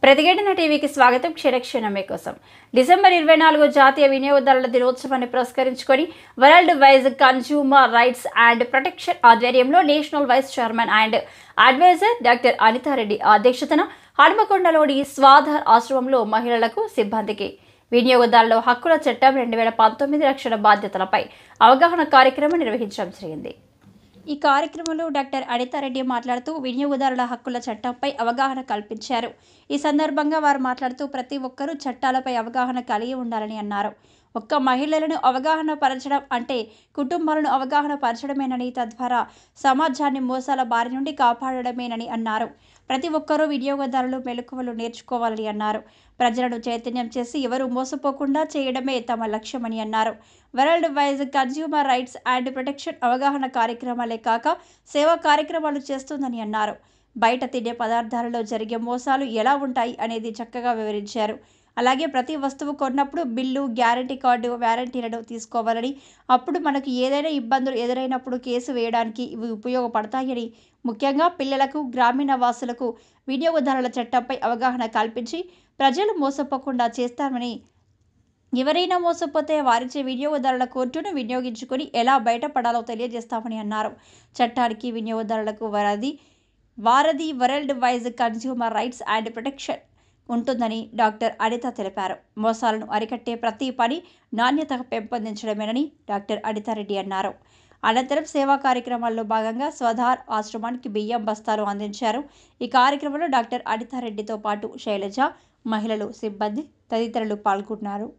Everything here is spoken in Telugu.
ప్రతిఘటన టీవీకి స్వాగతం. క్షణక్షణమే కోసం డిసెంబర్ 24 జాతీయ వినియోగదారుల దినోత్సవాన్ని పురస్కరించుకొని world wise consumer rights and protection ఆధ్వర్యంలో national vice chairman and adviser doctor Anitha Reddy అధ్యక్షతన హనుమకొండలోని స్వాధార్ ఆశ్రమంలో మహిళలకు, సిబ్బందికి వినియోగదారుల హక్కుల చట్టం 2019 రక్షణ బాధ్యతలపై అవగాహన కార్యక్రమం నిర్వహించడం జరిగింది. ఈ కార్యక్రమంలో డాక్టర్ అనితారెడ్డి మాట్లాడుతూ వినియోగదారుల హక్కుల చట్టంపై అవగాహన కల్పించారు. ఈ సందర్భంగా వారు మాట్లాడుతూ ప్రతి ఒక్కరూ చట్టాలపై అవగాహన కలిగి ఉండాలని అన్నారు. ఒక్క మహిళలను అవగాహన పరచడం అంటే కుటుంబాలను అవగాహన పరచడమేనని, తద్వారా సమాజాన్ని మోసాల బారి నుండి కాపాడడమేనని అన్నారు. ప్రతి ఒక్కరూ వినియోగదారులు మెలకువలు నేర్చుకోవాలని అన్నారు. ప్రజలను చైతన్యం చేసి ఎవరూ మోసపోకుండా చేయడమే తమ లక్ష్యమని అన్నారు. World wise consumer rights and protection అవగాహన కార్యక్రమాలే కాక సేవా కార్యక్రమాలు చేస్తుందని అన్నారు. బయట తినే పదార్థాలలో జరిగే మోసాలు ఎలా ఉంటాయి అనేది చక్కగా వివరించారు. అలాగే ప్రతి వస్తువు కొన్నప్పుడు బిల్లు, గ్యారంటీ కార్డు, వారంటీలను తీసుకోవాలని, అప్పుడు మనకు ఏదైనా ఇబ్బందులు ఎదురైనప్పుడు కేసు వేయడానికి ఇవి ఉపయోగపడతాయని, ముఖ్యంగా పిల్లలకు, గ్రామీణ వాసులకు వినియోగదారుల చట్టంపై అవగాహన కల్పించి ప్రజలు మోసపోకుండా చేస్తామని, ఎవరైనా మోసపోతే వారిచే వినియోగదారుల కోర్టును వినియోగించుకొని ఎలా బయటపడాలో తెలియజేస్తామని అన్నారు. చట్టానికి వినియోగదారులకు వారధి world wise consumer rights and protection ఉంటుందని డాక్టర్ అనిత తెలిపారు. మోసాలను అరికట్టే ప్రతి పని నాణ్యత పెంపొందించడమేనని డాక్టర్ అనితారెడ్డి అన్నారు. అనంతరం సేవా కార్యక్రమాల్లో భాగంగా స్వధార్ ఆశ్రమానికి బియ్యం బస్తాలు అందించారు. ఈ కార్యక్రమంలో డాక్టర్ అనితారెడ్డితో పాటు శైలజ, మహిళలు, సిబ్బంది తదితరులు పాల్గొన్నారు.